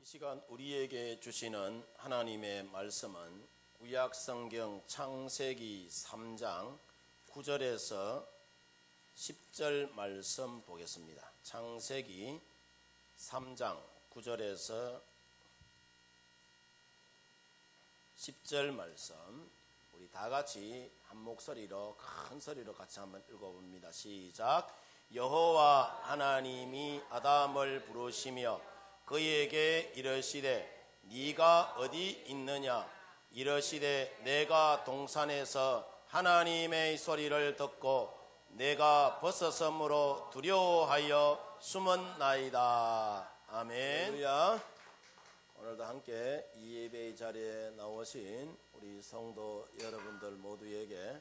이 시간 우리에게 주시는 하나님의 말씀은 구약성경 창세기 3장 9절에서 10절 말씀 보겠습니다. 창세기 3장 9절에서 10절 말씀 우리 다 같이 한 목소리로 큰 소리로 같이 한번 읽어봅니다. 시작. 여호와 하나님이 아담을 부르시며 그에게 이르시되 네가 어디 있느냐 이르시되 내가 동산에서 하나님의 소리를 듣고 내가 벗어섬으로 두려워하여 숨었나이다. 아멘. 할렐루야. 오늘도 함께 이 예배의 자리에 나오신 우리 성도 여러분들 모두에게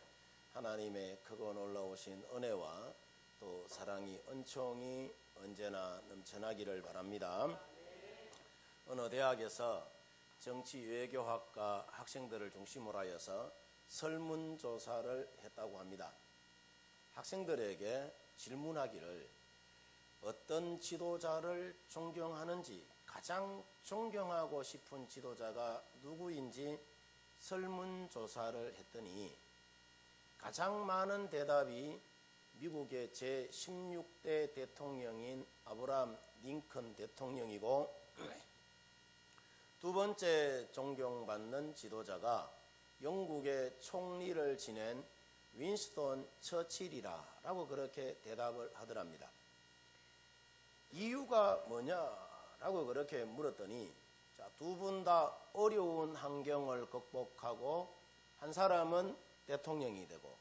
하나님의 크고 놀라우신 은혜와 또 사랑이 은총이 언제나 넘쳐나기를 바랍니다. 어느 대학에서 정치 외교학과 학생들을 중심으로 하여서 설문조사를 했다고 합니다. 학생들에게 질문하기를 어떤 지도자를 존경하는지, 가장 존경하고 싶은 지도자가 누구인지 설문조사를 했더니 가장 많은 대답이 미국의 제16대 대통령인 아브라함 링컨 대통령이고 두 번째 존경받는 지도자가 영국의 총리를 지낸 윈스턴 처칠이라고 그렇게 대답을 하더랍니다. 이유가 뭐냐라고 그렇게 물었더니 두 분 다 어려운 환경을 극복하고 한 사람은 대통령이 되고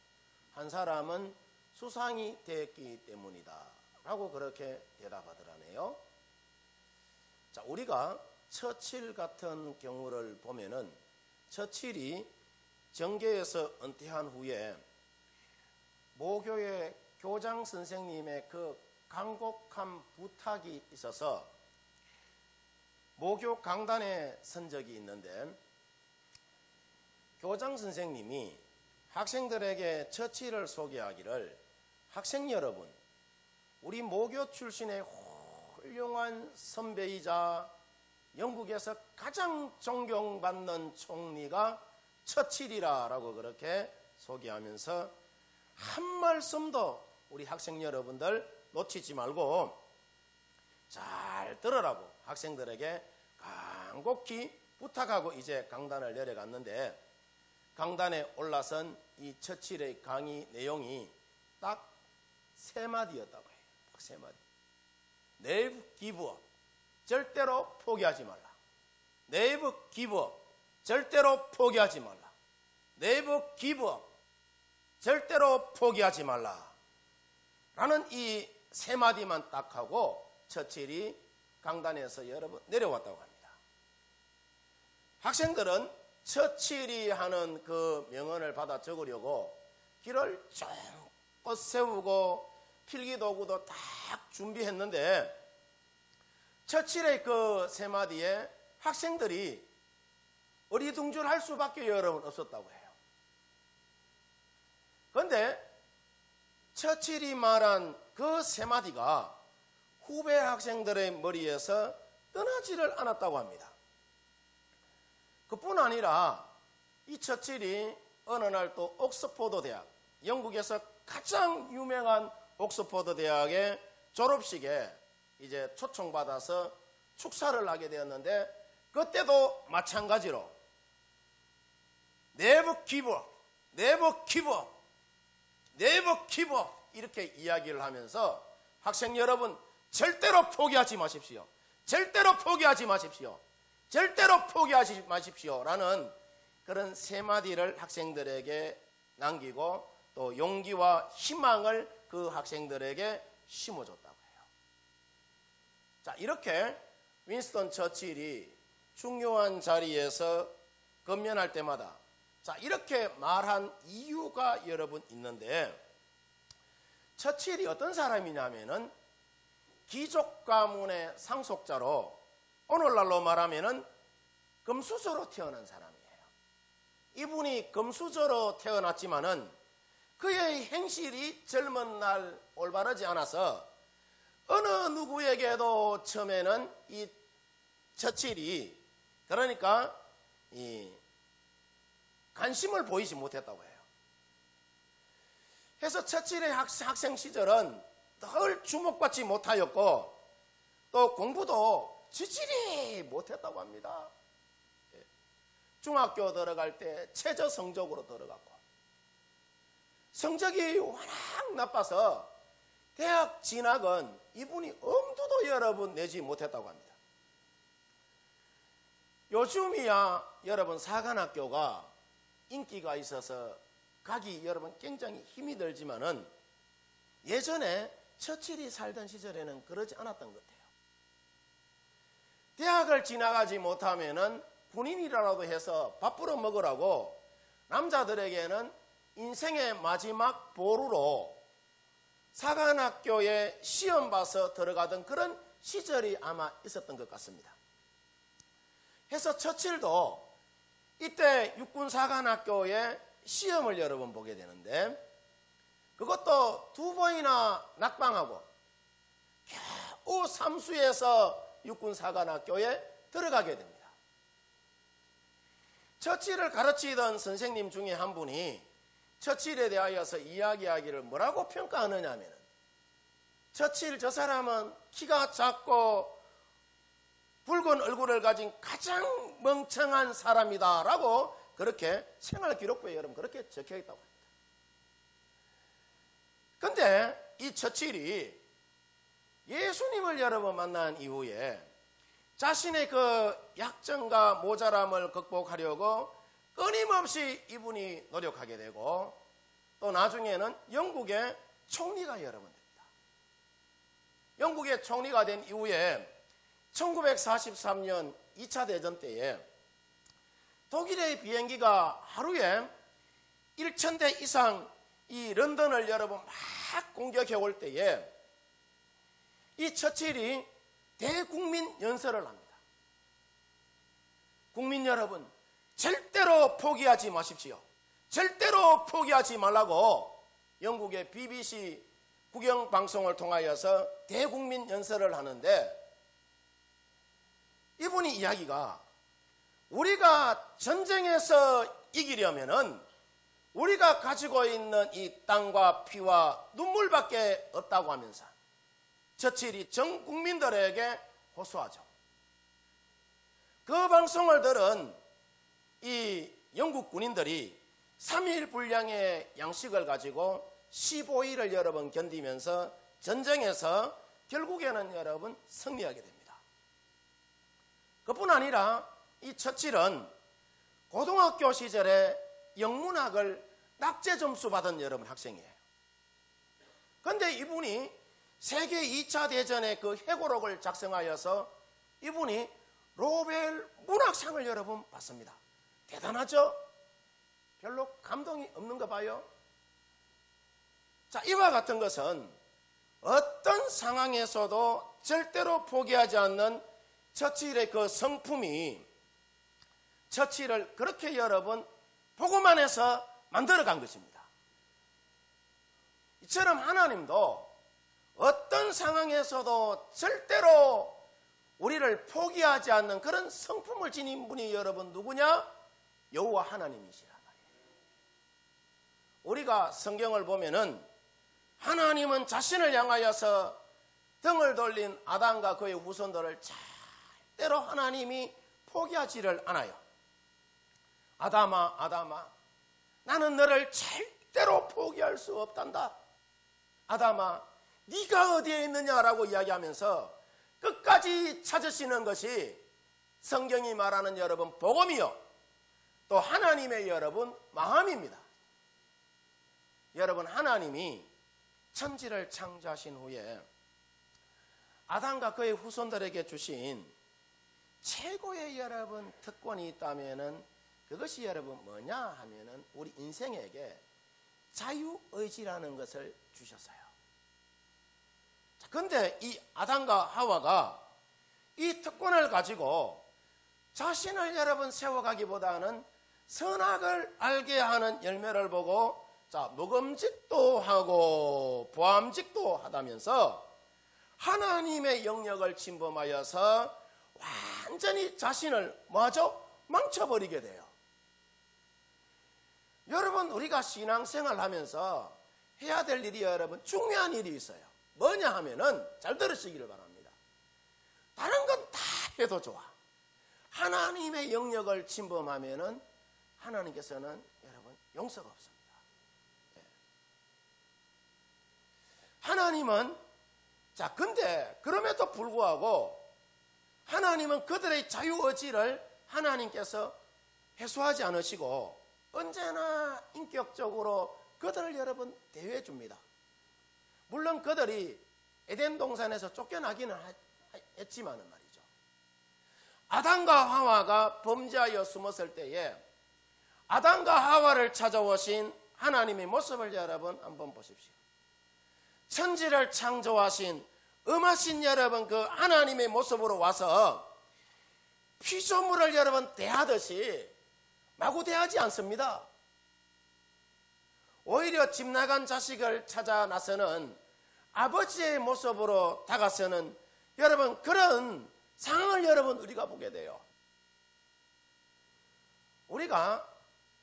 한 사람은 수상이 됐기 때문이다 라고 그렇게 대답하더라네요. 자, 우리가 처칠 같은 경우를 보면은 처칠이 정계에서 은퇴한 후에 모교의 교장 선생님의 그 간곡한 부탁이 있어서 모교 강단에 선 적이 있는데 교장 선생님이 학생들에게 처칠을 소개하기를 학생 여러분, 우리 모교 출신의 훌륭한 선배이자 영국에서 가장 존경받는 총리가 처칠이라고 그렇게 소개하면서 한 말씀도 우리 학생 여러분들 놓치지 말고 잘 들으라고 학생들에게 간곡히 부탁하고 이제 강단을 내려갔는데 강단에 올라선 이 처칠의 강의 내용이 딱 3마디였다고 해요. 3마디. Never give up. 절대로 포기하지 말라. Never give up. 절대로 포기하지 말라. Never give up. 절대로 포기하지 말라. 라는 이 3마디만 딱 하고 처칠이 강단에서 여러 번 내려왔다고 합니다. 학생들은 처칠이 하는 그 명언을 받아 적으려고 길을 쭉 세우고 필기도구도 딱 준비했는데 처칠의 그 3마디에 학생들이 어리둥절할 수밖에 여러분 없었다고 해요. 그런데 처칠이 말한 그 3마디가 후배 학생들의 머리에서 떠나지를 않았다고 합니다. 그뿐 아니라 이 처칠이 어느 날 또 옥스포드 대학, 영국에서 가장 유명한 옥스포드 대학의 졸업식에 이제 초청받아서 축사를 하게 되었는데 그때도 마찬가지로 Never give up, never give up, never give up 이렇게 이야기를 하면서 학생 여러분 절대로 포기하지 마십시오. 절대로 포기하지 마십시오. 절대로 포기하지 마십시오. 라는 그런 3마디를 학생들에게 남기고 또 용기와 희망을 그 학생들에게 심어줬다고 해요. 자, 이렇게 윈스턴 처칠이 중요한 자리에서 건면할 때마다 자, 이렇게 말한 이유가 여러분 있는데 처칠이 어떤 사람이냐면은 귀족 가문의 상속자로 오늘날로 말하면은 금수저로 태어난 사람이에요. 이분이 금수저로 태어났지만은 그의 행실이 젊은 날 올바르지 않아서 어느 누구에게도 처음에는 이 처칠이 그러니까 이 관심을 보이지 못했다고 해요. 그래서 처칠의 학생 시절은 늘 주목받지 못하였고 또 공부도 지질이 못했다고 합니다. 중학교 들어갈 때 최저 성적으로 들어갔고 성적이 워낙 나빠서 대학 진학은 이분이 엄두도 여러분 내지 못했다고 합니다. 요즘이야 여러분 사관학교가 인기가 있어서 가기 여러분 굉장히 힘이 들지만은 예전에 처칠이 살던 시절에는 그러지 않았던 것 같아요. 대학을 지나가지 못하면은 군인이라도 해서 밥 벌어 먹으라고 남자들에게는 인생의 마지막 보루로 사관학교에 시험 봐서 들어가던 그런 시절이 아마 있었던 것 같습니다. 해서 처칠도 이때 육군사관학교에 시험을 여러 번 보게 되는데 그것도 2번이나 낙방하고 겨우 삼수해서 육군사관학교에 들어가게 됩니다. 처칠을 가르치던 선생님 중에 한 분이 처칠에 대하여서 이야기하기를 뭐라고 평가하느냐 하면 처칠 저 사람은 키가 작고 붉은 얼굴을 가진 가장 멍청한 사람이다라고 그렇게 생활기록부에 여러분 그렇게 적혀있다고 합니다. 그런데 이 처칠이 예수님을 여러 번 만난 이후에 자신의 그 약점과 모자람을 극복하려고 끊임없이 이분이 노력하게 되고 또 나중에는 영국의 총리가 여러 번 됩니다. 영국의 총리가 된 이후에 1943년 2차 대전 때에 독일의 비행기가 하루에 1,000대 이상 이 런던을 여러 번 막 공격해 올 때에 이 처칠이 대국민 연설을 합니다. 국민 여러분, 절대로 포기하지 마십시오. 절대로 포기하지 말라고 영국의 BBC 국영방송을 통하여서 대국민 연설을 하는데 이분이 이야기가 우리가 전쟁에서 이기려면은 우리가 가지고 있는 이 땅과 피와 눈물밖에 없다고 하면서 처칠이 전 국민들에게 호소하죠. 그 방송을 들은 이 영국 군인들이 3일 분량의 양식을 가지고 15일을 여러 번 견디면서 전쟁에서 결국에는 여러분 승리하게 됩니다. 그뿐 아니라 이 처칠은 고등학교 시절에 영문학을 낙제 점수 받은 여러분 학생이에요. 그런데 이분이 세계 2차 대전의 그 회고록을 작성하여서 이분이 노벨 문학상을 여러분 받습니다. 대단하죠? 별로 감동이 없는가 봐요. 자, 이와 같은 것은 어떤 상황에서도 절대로 포기하지 않는 처칠의 그 성품이 처칠을 그렇게 여러분 보고만 해서 만들어간 것입니다. 이처럼 하나님도 어떤 상황에서도 절대로 우리를 포기하지 않는 그런 성품을 지닌 분이 여러분 누구냐? 여호와 하나님이시란 말이에요. 우리가 성경을 보면은 하나님은 자신을 향하여서 등을 돌린 아담과 그의 후손들을 절대로 하나님이 포기하지를 않아요. 아담아, 아담아, 나는 너를 절대로 포기할 수 없단다. 아담아, 네가 어디에 있느냐라고 이야기하면서 끝까지 찾으시는 것이 성경이 말하는 여러분 복음이요, 또 하나님의 여러분 마음입니다. 여러분, 하나님이 천지를 창조하신 후에 아담과 그의 후손들에게 주신 최고의 여러분 특권이 있다면은 그것이 여러분 뭐냐 하면은 우리 인생에게 자유의지라는 것을 주셨어요. 그런데 이 아담과 하와가 이 특권을 가지고 자신을 여러분 세워가기보다는 선악을 알게 하는 열매를 보고 자, 먹음직도 하고 보암직도 하다면서 하나님의 영역을 침범하여서 완전히 자신을 뭐하죠? 망쳐버리게 돼요. 여러분, 우리가 신앙생활 하면서 해야 될 일이 여러분 중요한 일이 있어요. 뭐냐 하면은 잘 들으시기를 바랍니다. 다른 건 다 해도 좋아. 하나님의 영역을 침범하면은 하나님께서는 여러분 용서가 없습니다. 하나님은 근데 그럼에도 불구하고 하나님은 그들의 자유의지를 하나님께서 해소하지 않으시고 언제나 인격적으로 그들을 여러분 대우해 줍니다. 물론 그들이 에덴 동산에서 쫓겨나기는 했지만은 말이죠. 아담과 하와가 범죄하여 숨었을 때에 아담과 하와를 찾아오신 하나님의 모습을 여러분 한번 보십시오. 천지를 창조하신 음하신 여러분 그 하나님의 모습으로 와서 피조물을 여러분 대하듯이 마구 대하지 않습니다. 오히려 집 나간 자식을 찾아 나서는 아버지의 모습으로 다가서는 여러분 그런 상황을 여러분 우리가 보게 돼요. 우리가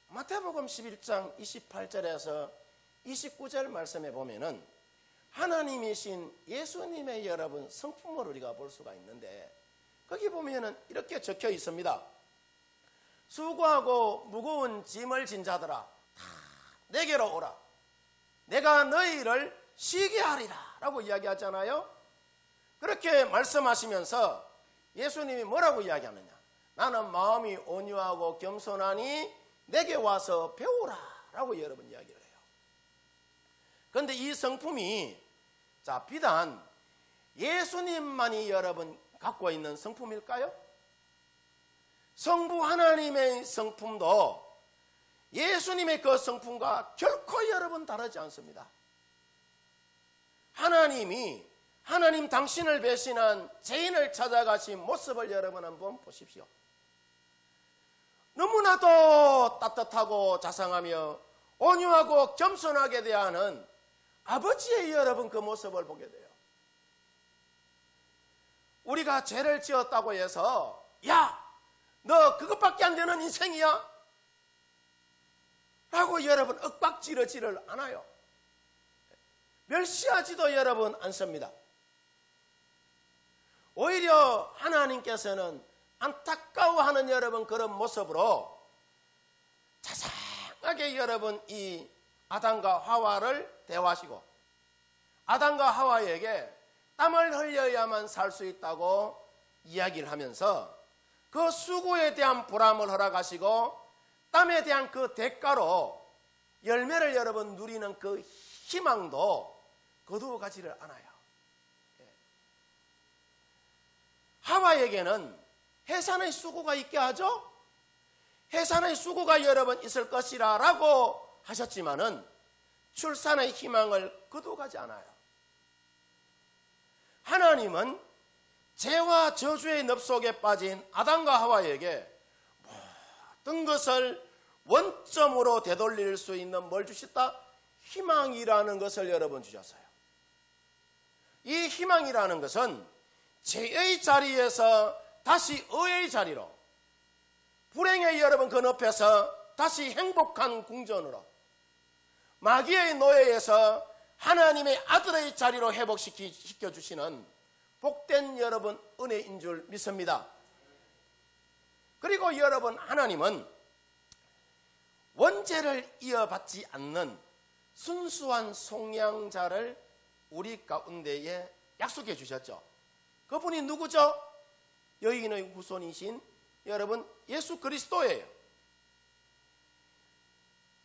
마태복음 11장 28절에서 29절 말씀에 보면은 하나님이신 예수님의 여러분 성품을 우리가 볼 수가 있는데 거기 보면은 이렇게 적혀 있습니다. 수고하고 무거운 짐을 진 자들아 다 내게로 오라. 내가 너희를 쉬게 하리라 라고 이야기하잖아요. 그렇게 말씀하시면서 예수님이 뭐라고 이야기하느냐. 나는 마음이 온유하고 겸손하니 내게 와서 배우라 라고 여러분 이야기를 해요. 그런데 이 성품이 비단 예수님만이 여러분 갖고 있는 성품일까요? 성부 하나님의 성품도 예수님의 그 성품과 결코 여러분 다르지 않습니다. 하나님 당신을 배신한 죄인을 찾아가신 모습을 여러분 한번 보십시오. 너무나도 따뜻하고 자상하며 온유하고 겸손하게 대하는 아버지의 여러분 그 모습을 보게 돼요. 우리가 죄를 지었다고 해서 야, 너 그것밖에 안 되는 인생이야? 라고 여러분 윽박지르지를 않아요. 멸시하지도 여러분 않습니다. 오히려 하나님께서는 안타까워하는 여러분 그런 모습으로 자상하게 여러분 이 아담과 하와를 대화하시고 아담과 하와에게 땀을 흘려야만 살 수 있다고 이야기를 하면서 그 수고에 대한 보람을 허락하시고 땀에 대한 그 대가로 열매를 여러분 누리는 그 희망도 거두어 가지를 않아요. 하와에게는 해산의 수고가 있게 하죠. 해산의 수고가 여러분 있을 것이라 라고 하셨지만은 출산의 희망을 거두어가지 않아요. 하나님은 죄와 저주의 늪 속에 빠진 아담과 하와에게 모든 것을 원점으로 되돌릴 수 있는 뭘 주셨다? 희망이라는 것을 여러분 주셨어요. 이 희망이라는 것은 죄의 자리에서 다시 의의 자리로, 불행의 여러분 그 늪에서 다시 행복한 궁전으로, 마귀의 노예에서 하나님의 아들의 자리로 회복시켜주시는 복된 여러분 은혜인 줄 믿습니다. 그리고 여러분 하나님은 원죄를 이어받지 않는 순수한 속량자를 우리 가운데에 약속해 주셨죠. 그분이 누구죠? 여인의 후손이신 여러분 예수 그리스도예요.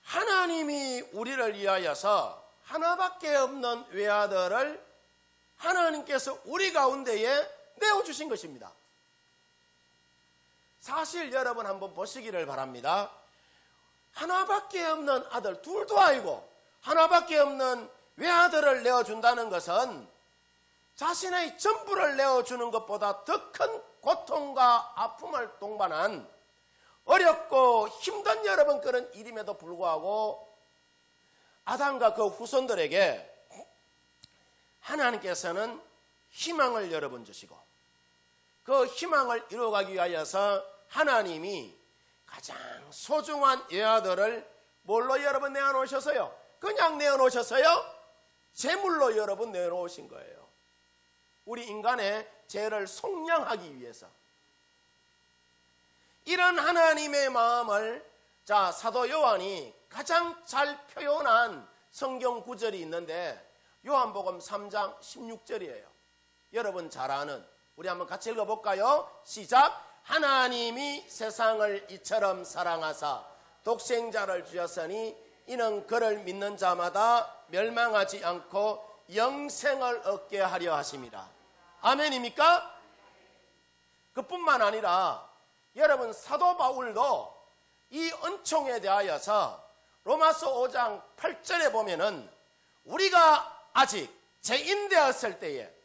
하나님이 우리를 위하여서 하나밖에 없는 외아들을 하나님께서 우리 가운데에 내어주신 것입니다. 사실 여러분 한번 보시기를 바랍니다. 하나밖에 없는 아들, 둘도 아니고 하나밖에 없는 외아들을 내어준다는 것은 자신의 전부를 내어주는 것보다 더 큰 고통과 아픔을 동반한 어렵고 힘든 여러분 그런 일임에도 불구하고 아담과 그 후손들에게 하나님께서는 희망을 여러분 주시고 그 희망을 이루어가기 위하여서 하나님이 가장 소중한 여아들을 뭘로 여러분 내어놓으셨어요? 그냥 내어놓으셨어요? 제물로 여러분 내어놓으신 거예요. 우리 인간의 죄를 속량하기 위해서. 이런 하나님의 마음을 사도 요한이 가장 잘 표현한 성경 구절이 있는데 요한복음 3장 16절이에요. 여러분 잘 아는, 우리 한번 같이 읽어볼까요? 시작. 하나님이 세상을 이처럼 사랑하사 독생자를 주셨으니 이는 그를 믿는 자마다 멸망하지 않고 영생을 얻게 하려 하심이라. 아멘입니까? 그뿐만 아니라 여러분 사도 바울도 이 은총에 대하여서 로마서 5장 8절에 보면은 우리가 아직 죄인 되었을 때에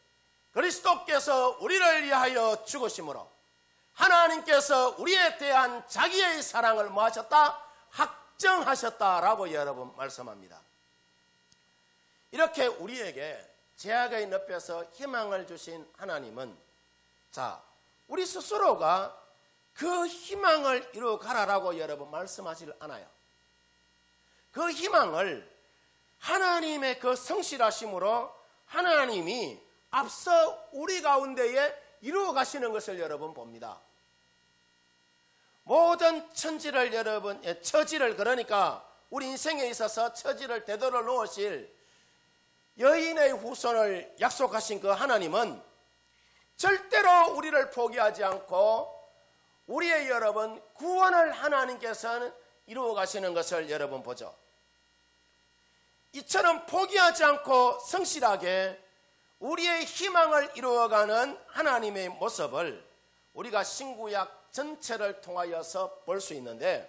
그리스도께서 우리를 위하여 죽으심으로 하나님께서 우리에 대한 자기의 사랑을 뭐 하셨다? 확정하셨다라고 여러분 말씀합니다. 이렇게 우리에게 죄악의 늪에서 희망을 주신 하나님은 우리 스스로가 그 희망을 이루어가라라고 여러분 말씀하지 않아요. 그 희망을 하나님의 그 성실하심으로 하나님이 앞서 우리 가운데에 이루어 가시는 것을 여러분 봅니다. 모든 처지를 그러니까 우리 인생에 있어서 처지를 되돌아 놓으실 여인의 후손을 약속하신 그 하나님은 절대로 우리를 포기하지 않고 우리의 여러분 구원을 하나님께서는 이루어 가시는 것을 여러분 보죠. 이처럼 포기하지 않고 성실하게 우리의 희망을 이루어가는 하나님의 모습을 우리가 신구약 전체를 통하여서 볼 수 있는데,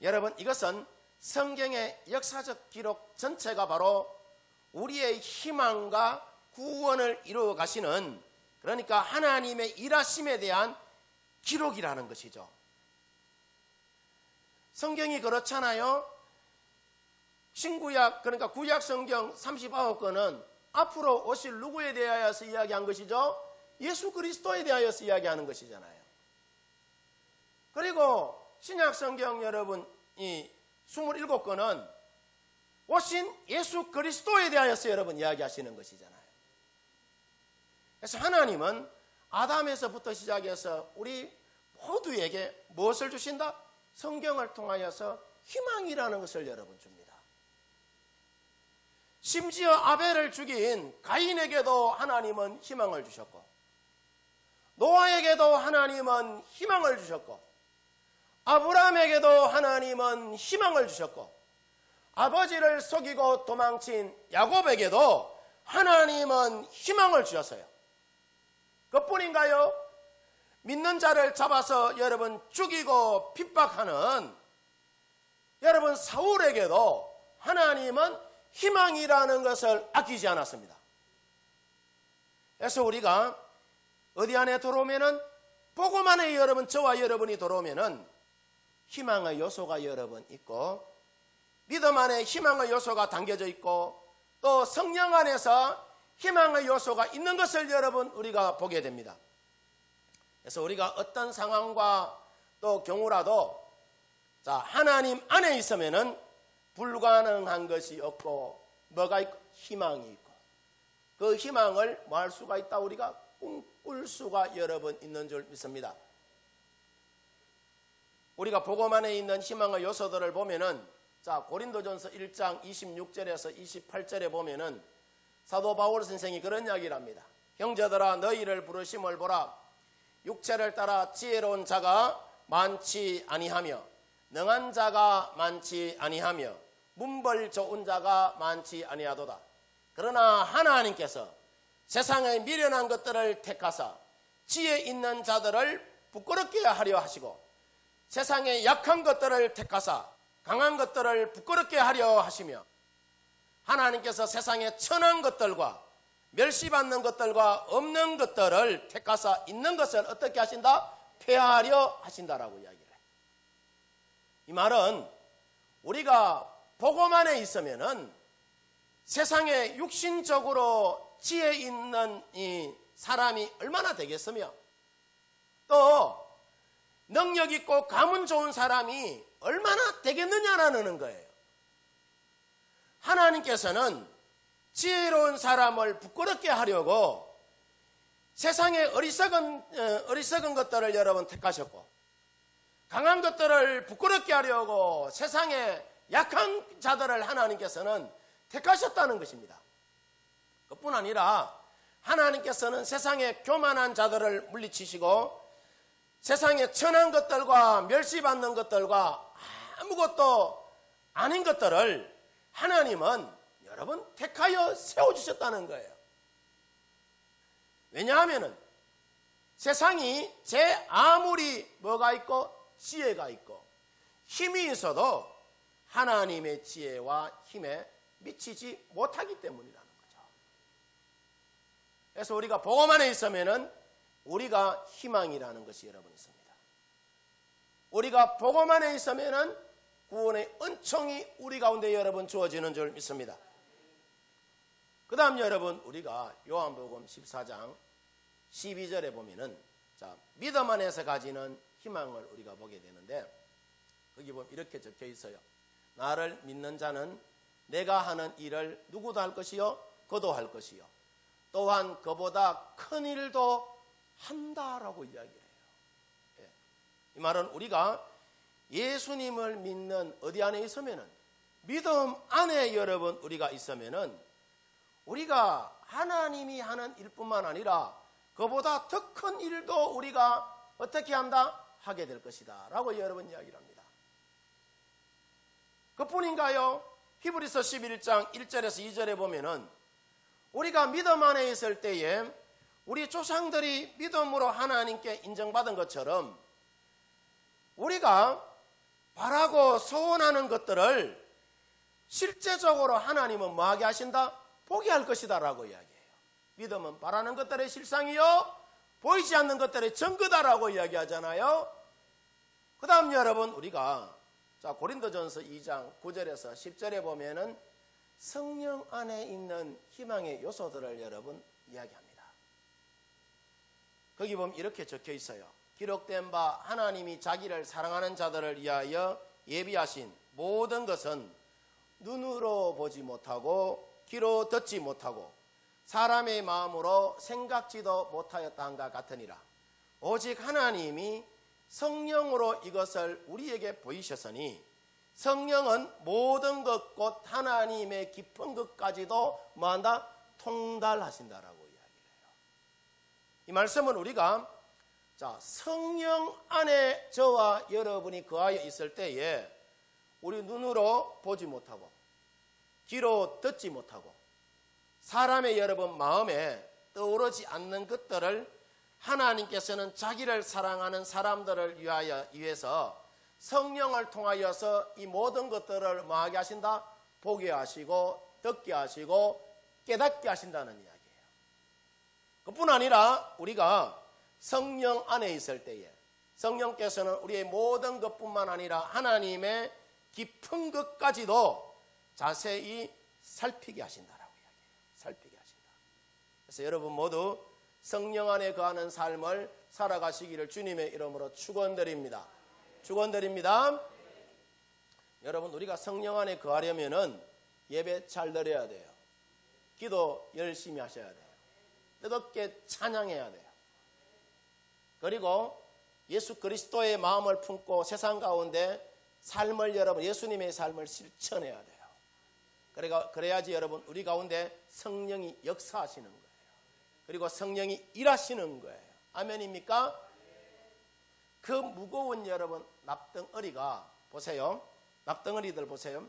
여러분 이것은 성경의 역사적 기록 전체가 바로 우리의 희망과 구원을 이루어 가시는, 그러니까 하나님의 일하심에 대한 기록이라는 것이죠. 성경이 그렇잖아요. 신구약, 그러니까 구약 성경 39권은 앞으로 오실 누구에 대하여서 이야기한 것이죠? 예수 그리스도에 대하여서 이야기하는 것이잖아요. 그리고 신약 성경 여러분 이 27권은 오신 예수 그리스도에 대하여서 여러분 이야기하시는 것이잖아요. 그래서 하나님은 아담에서부터 시작해서 우리 모두에게 무엇을 주신다? 성경을 통하여서 희망이라는 것을 여러분 줍니다. 심지어 아벨을 죽인 가인에게도 하나님은 희망을 주셨고, 노아에게도 하나님은 희망을 주셨고, 아브라함에게도 하나님은 희망을 주셨고, 아버지를 속이고 도망친 야곱에게도 하나님은 희망을 주셨어요. 그뿐인가요? 믿는 자를 잡아서 여러분 죽이고 핍박하는 여러분 사울에게도 하나님은 희망이라는 것을 아끼지 않았습니다. 그래서 우리가 어디 안에 들어오면은, 복음 안에 여러분, 저와 여러분이 들어오면은 희망의 요소가 여러분 있고, 믿음 안에 희망의 요소가 담겨져 있고, 또 성령 안에서 희망의 요소가 있는 것을 여러분 우리가 보게 됩니다. 그래서 우리가 어떤 상황과 또 경우라도 하나님 안에 있으면은 불가능한 것이 없고, 뭐가 있고? 희망이 있고, 그 희망을 뭐 할 수가 있다? 우리가 꿈꿀 수가 여러분 있는 줄 믿습니다. 우리가 복음 안에 있는 희망의 요소들을 보면은, 고린도전서 1장 26절에서 28절에 보면은 사도 바울 선생이 그런 이야기를 합니다. 형제들아, 너희를 부르심을 보라. 육체를 따라 지혜로운 자가 많지 아니하며, 능한 자가 많지 아니하며, 문벌 좋은 자가 많지 아니하도다. 그러나 하나님께서 세상의 미련한 것들을 택하사 지혜 있는 자들을 부끄럽게 하려 하시고, 세상의 약한 것들을 택하사 강한 것들을 부끄럽게 하려 하시며, 하나님께서 세상의 천한 것들과 멸시받는 것들과 없는 것들을 택하사 있는 것을 어떻게 하신다? 폐하려 하신다라고 이야기를 해요. 이 말은 우리가 복음 안에 있으면은 세상에 육신적으로 지혜 있는 이 사람이 얼마나 되겠으며 또 능력 있고 가문 좋은 사람이 얼마나 되겠느냐라는 거예요. 하나님께서는 지혜로운 사람을 부끄럽게 하려고 세상의 어리석은 것들을 여러분 택하셨고, 강한 것들을 부끄럽게 하려고 세상의 약한 자들을 하나님께서는 택하셨다는 것입니다. 그뿐 아니라 하나님께서는 세상의 교만한 자들을 물리치시고 세상의 천한 것들과 멸시받는 것들과 아무것도 아닌 것들을 하나님은 여러분 택하여 세워주셨다는 거예요. 왜냐하면 세상이 제 아무리 뭐가 있고 지혜가 있고 힘이 있어도 하나님의 지혜와 힘에 미치지 못하기 때문이라는 거죠. 그래서 우리가 복음 안에 있으면은 우리가 희망이라는 것이 여러분 있습니다. 우리가 복음 안에 있으면은 구원의 은총이 우리 가운데 여러분 주어지는 줄 믿습니다. 그 다음 여러분 우리가 요한복음 14장 12절에 보면은 믿음 안에서 가지는 희망을 우리가 보게 되는데 거기 보면 이렇게 적혀 있어요. 나를 믿는 자는 내가 하는 일을 누구도 할 것이요 그도 할 것이요 또한 그보다 큰 일도 한다라고 이야기를 해요. 이 말은 우리가 예수님을 믿는 어디 안에 있으면은 믿음 안에 여러분 우리가 있으면은 우리가 하나님이 하는 일뿐만 아니라 그보다 더 큰 일도 우리가 어떻게 한다? 하게 될 것이다 라고 여러분 이야기를 합니다. 그뿐인가요? 히브리서 11장 1절에서 2절에 보면은 우리가 믿음 안에 있을 때에 우리 조상들이 믿음으로 하나님께 인정받은 것처럼 우리가 바라고 소원하는 것들을 실제적으로 하나님은 뭐하게 하신다? 보게 할 것이다 라고 이야기해요. 믿음은 바라는 것들의 실상이요 보이지 않는 것들의 증거다라고 이야기하잖아요. 그 다음 여러분 우리가 고린도전서 2장 9절에서 10절에 보면은 성령 안에 있는 희망의 요소들을 여러분 이야기합니다. 거기 보면 이렇게 적혀 있어요. 기록된 바 하나님이 자기를 사랑하는 자들을 위하여 예비하신 모든 것은 눈으로 보지 못하고 귀로 듣지 못하고 사람의 마음으로 생각지도 못하였다함과 같으니라. 오직 하나님이 성령으로 이것을 우리에게 보이셨으니 성령은 모든 것 곧 하나님의 깊은 것까지도 뭐한다? 통달하신다라고 이야기를 해요. 이 말씀은 우리가 성령 안에 저와 여러분이 거하여 있을 때에 우리 눈으로 보지 못하고 귀로 듣지 못하고 사람의 여러분 마음에 떠오르지 않는 것들을 하나님께서는 자기를 사랑하는 사람들을 위해서 성령을 통하여서 이 모든 것들을 뭐하게 하신다? 보게 하시고 듣게 하시고 깨닫게 하신다는 이야기예요. 그뿐 아니라 우리가 성령 안에 있을 때에 성령께서는 우리의 모든 것뿐만 아니라 하나님의 깊은 것까지도 자세히 살피게 하신다라고 이야기해요. 살피게 하신다. 그래서 여러분 모두 성령 안에 거하는 삶을 살아가시기를 주님의 이름으로 축원드립니다. 축원드립니다. 여러분 우리가 성령 안에 거하려면은 예배 잘 드려야 돼요. 기도 열심히 하셔야 돼요. 뜨겁게 찬양해야 돼요. 그리고 예수 그리스도의 마음을 품고 세상 가운데 삶을 여러분 예수님의 삶을 실천해야 돼요. 그래야지 여러분 우리 가운데 성령이 역사하시는 거예요. 그리고 성령이 일하시는 거예요. 아멘입니까? 그 무거운 여러분 납덩어리가 보세요. 납덩어리들 보세요.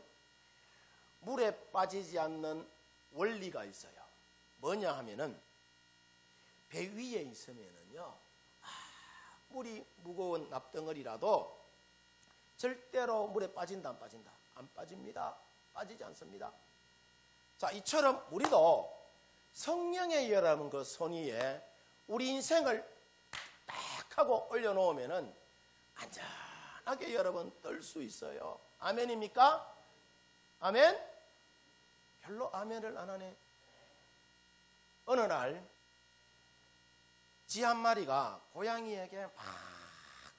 물에 빠지지 않는 원리가 있어요. 뭐냐 하면은 배 위에 있으면은요 물이 무거운 납덩어리라도 절대로 물에 빠진다 안 빠진다? 안 빠집니다. 빠지지 않습니다. 자, 이처럼 우리도 성령의 여러분 그 손 위에 우리 인생을 딱 하고 올려놓으면은 안전하게 여러분 뜰 수 있어요. 아멘입니까? 아멘? 별로 아멘을 안 하네. 어느 날 쥐 한 마리가 고양이에게 막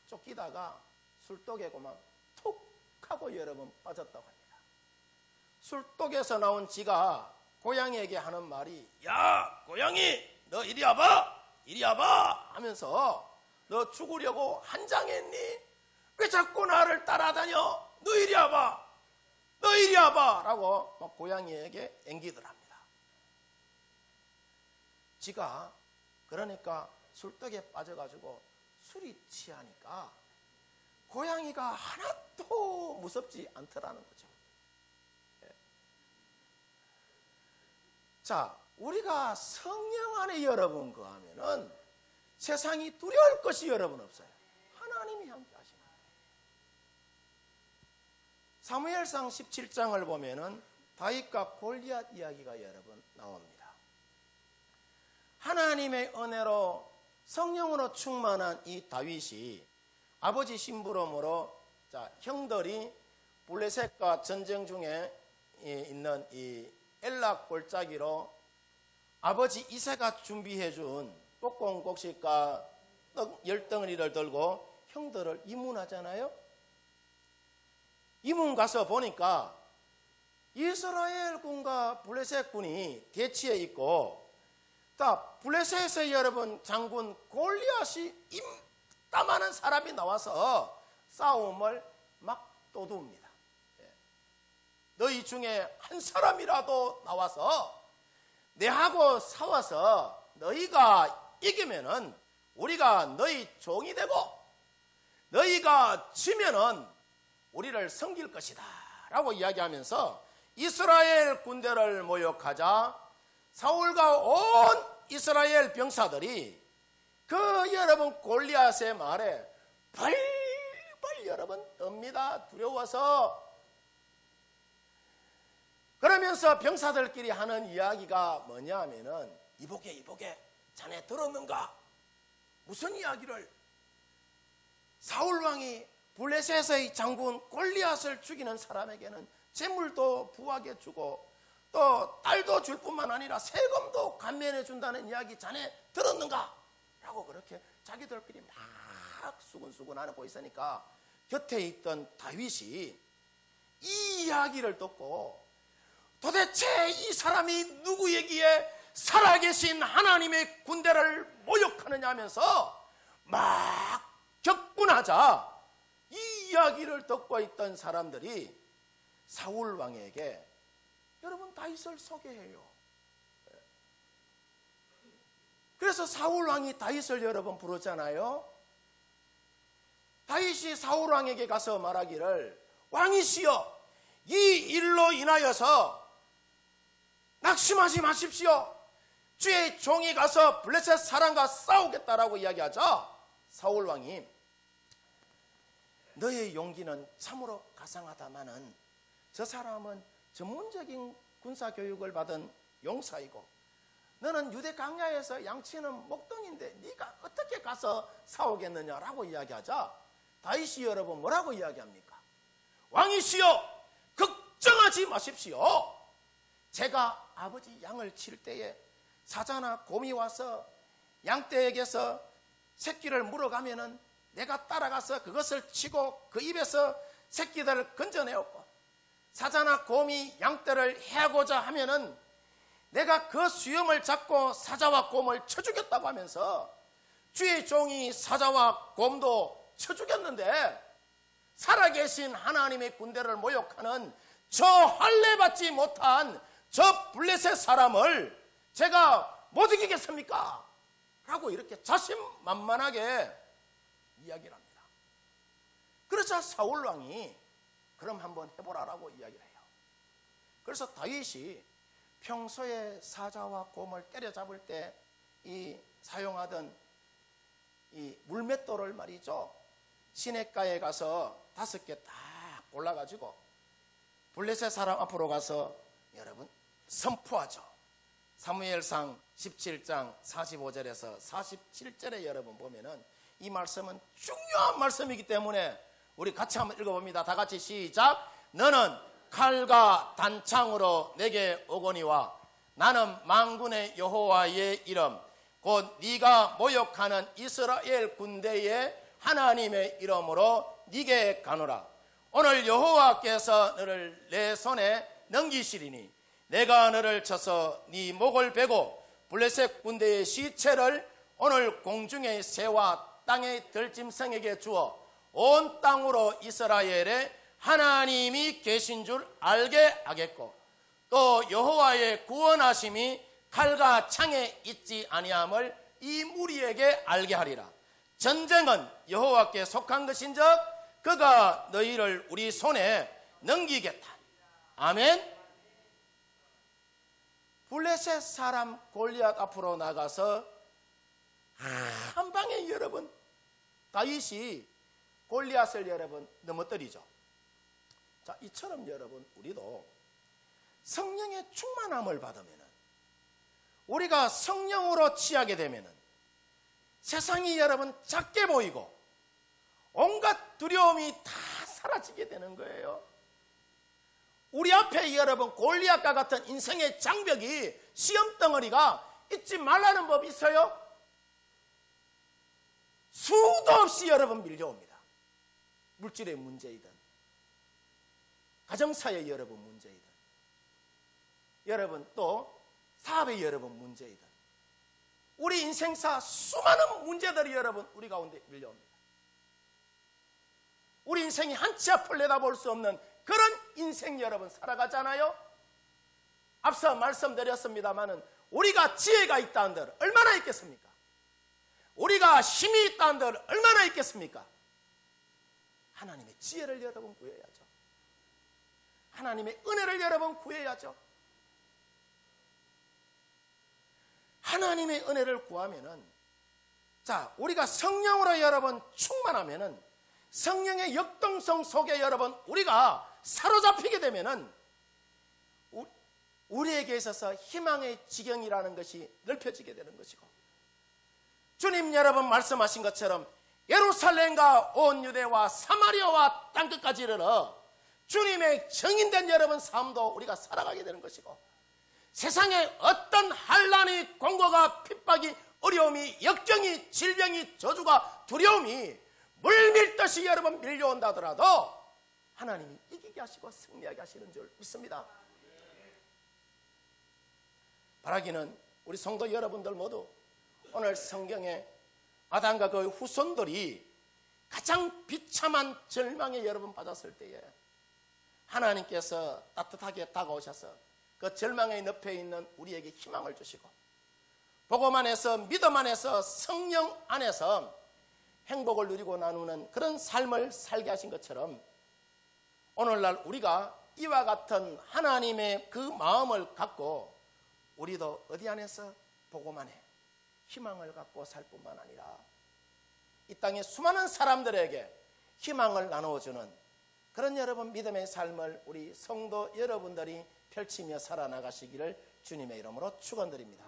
쫓기다가 술독에고만 툭 하고 여러분 빠졌다고 합니다. 술독에서 나온 쥐가 고양이에게 하는 말이, 야 고양이 너 이리 와봐, 이리 와봐 하면서, 너 죽으려고 한장했니? 왜 자꾸 나를 따라다녀? 너 이리 와봐, 너 이리 와봐 라고 막 고양이에게 앵기더랍니다. 쥐가 그러니까 술떡에 빠져가지고 술이 취하니까 고양이가 하나도 무섭지 않더라는 거죠. 자, 우리가 성령 안에 여러분 거하면은 세상이 두려울 것이 여러분 없어요. 하나님이 함께 하시는 거예요. 사무엘상 17장을 보면은 다윗과 골리앗 이야기가 여러분 나옵니다. 하나님의 은혜로 성령으로 충만한 이 다윗이 아버지 심부름으로, 자, 형들이 블레셋과 전쟁 중에 있는 이 엘락 골짜기로 아버지 이새가 준비해 준 떡공곡식과 떡 10덩어리를 들고 형들을 이문하잖아요. 이문 가서 보니까 이스라엘 군과 블레셋 군이 대치해 있고, 블레셋의 여러분 장군 골리앗이 임따만한 사람이 나와서 싸움을 막 떠듭니다. 너희 중에 한 사람이라도 나와서 내하고 싸워서 너희가 이기면은 우리가 너희 종이 되고, 너희가 지면은 우리를 섬길 것이다 라고 이야기하면서 이스라엘 군대를 모욕하자 사울과 온 이스라엘 병사들이 그 여러분 골리앗의 말에 벌벌 여러분 떱니다. 두려워서. 그러면서 병사들끼리 하는 이야기가 뭐냐 하면은, 이보게 자네 들었는가? 무슨 이야기를? 사울왕이 블레셋의 장군 골리앗을 죽이는 사람에게는 재물도 부하게 주고 또 딸도 줄 뿐만 아니라 세금도 감면해 준다는 이야기 자네 들었는가? 라고 그렇게 자기들끼리 막 수근수근 하고 있으니까 곁에 있던 다윗이 이 이야기를 듣고, 도대체 이 사람이 누구에게 살아계신 하나님의 군대를 모욕하느냐 하면서 막 격분하자 이 이야기를 듣고 있던 사람들이 사울 왕에게 여러분 다윗을 소개해요. 그래서 사울 왕이 다윗을 여러분 부르잖아요. 다윗이 사울 왕에게 가서 말하기를, 왕이시여, 이 일로 인하여서 낙심하지 마십시오. 주의 종이 가서 블레셋 사람과 싸우겠다라고 이야기하자 사울 왕이, 너의 용기는 참으로 가상하다마는 저 사람은 전문적인 군사 교육을 받은 용사이고 너는 유대 강야에서 양치는 목동인데 네가 어떻게 가서 싸우겠느냐라고 이야기하자 다윗이 여러분 뭐라고 이야기합니까? 왕이시여, 걱정하지 마십시오. 제가 아버지 양을 칠 때에 사자나 곰이 와서 양떼에게서 새끼를 물어가면은 내가 따라가서 그것을 치고 그 입에서 새끼들을 건져내었고, 사자나 곰이 양떼를 해하고자 하면은 내가 그 수염을 잡고 사자와 곰을 쳐 죽였다고 하면서 주의 종이 사자와 곰도 쳐 죽였는데, 살아계신 하나님의 군대를 모욕하는 저 할례받지 못한 저 블레셋 사람을 제가 못 이기겠습니까? 라고 이렇게 자신만만하게 이야기를 합니다. 그러자 사울 왕이 그럼 한번 해보라라고 이야기를 해요. 그래서 다윗이 평소에 사자와 곰을 때려잡을 때 이 사용하던 이 물맷돌을 말이죠, 시냇가에 가서 5개 딱 골라가지고 블레셋 사람 앞으로 가서 여러분 선포하죠. 사무엘상 17장 45절에서 47절에 여러분 보면은 이 말씀은 중요한 말씀이기 때문에 우리 같이 한번 읽어봅니다. 다 같이 시작. 너는 칼과 단창으로 내게 오거니와 나는 만군의 여호와의 이름 곧 네가 모욕하는 이스라엘 군대의 하나님의 이름으로 네게 가노라. 오늘 여호와께서 너를 내 손에 넘기시리니 내가 너를 쳐서 네 목을 베고 블레셋 군대의 시체를 오늘 공중의 새와 땅의 들짐승에게 주어 온 땅으로 이스라엘에 하나님이 계신 줄 알게 하겠고 또 여호와의 구원하심이 칼과 창에 있지 아니함을 이 무리에게 알게 하리라. 전쟁은 여호와께 속한 것인즉 그가 너희를 우리 손에 넘기겠다. 아멘. 블레셋 사람 골리앗 앞으로 나가서 한 방에 여러분 다윗이 골리앗을 여러분 넘어뜨리죠. 자, 이처럼 여러분 우리도 성령의 충만함을 받으면 우리가 성령으로 취하게 되면 세상이 여러분 작게 보이고 온갖 두려움이 다 사라지게 되는 거예요. 우리 앞에 여러분 골리앗과 같은 인생의 장벽이 시험덩어리가 있지 말라는 법이 있어요. 수도 없이 여러분 밀려옵니다. 물질의 문제이든 가정사의 여러분 문제이든 여러분 또 사업의 여러분 문제이든 우리 인생사 수많은 문제들이 여러분 우리 가운데 밀려옵니다. 우리 인생이 한 치 앞을 내다볼 수 없는 그런 인생 여러분 살아가잖아요. 앞서 말씀드렸습니다마는 우리가 지혜가 있다는 들 얼마나 있겠습니까? 우리가 힘이 있다는 들 얼마나 있겠습니까? 하나님의 지혜를 여러분 구해야죠. 하나님의 은혜를 여러분 구해야죠. 하나님의 은혜를 구하면은 자 우리가 성령으로 여러분 충만하면은 성령의 역동성 속에 여러분 우리가 사로잡히게 되면은 우리에게 있어서 희망의 지경이라는 것이 넓혀지게 되는 것이고 주님 여러분 말씀하신 것처럼 예루살렘과 온 유대와 사마리아와 땅끝까지 이르러 주님의 정인된 여러분 삶도 우리가 살아가게 되는 것이고 세상에 어떤 환난이 공고가 핍박이 어려움이 역경이 질병이 저주가 두려움이 물밀듯이 여러분 밀려온다 하더라도 하나님이 이기게 하시고 승리하게 하시는 줄 믿습니다. 바라기는 우리 성도 여러분들 모두 오늘 성경에 아담과 그 후손들이 가장 비참한 절망에 여러분 받았을 때에 하나님께서 따뜻하게 다가오셔서 그 절망의 늪에 있는 우리에게 희망을 주시고 복음 안에서 믿음 안에서 성령 안에서 행복을 누리고 나누는 그런 삶을 살게 하신 것처럼 오늘날 우리가 이와 같은 하나님의 그 마음을 갖고 우리도 어디 안에서 복음 안에 희망을 갖고 살 뿐만 아니라 이 땅의 수많은 사람들에게 희망을 나누어주는 그런 여러분 믿음의 삶을 우리 성도 여러분들이 펼치며 살아나가시기를 주님의 이름으로 축원드립니다.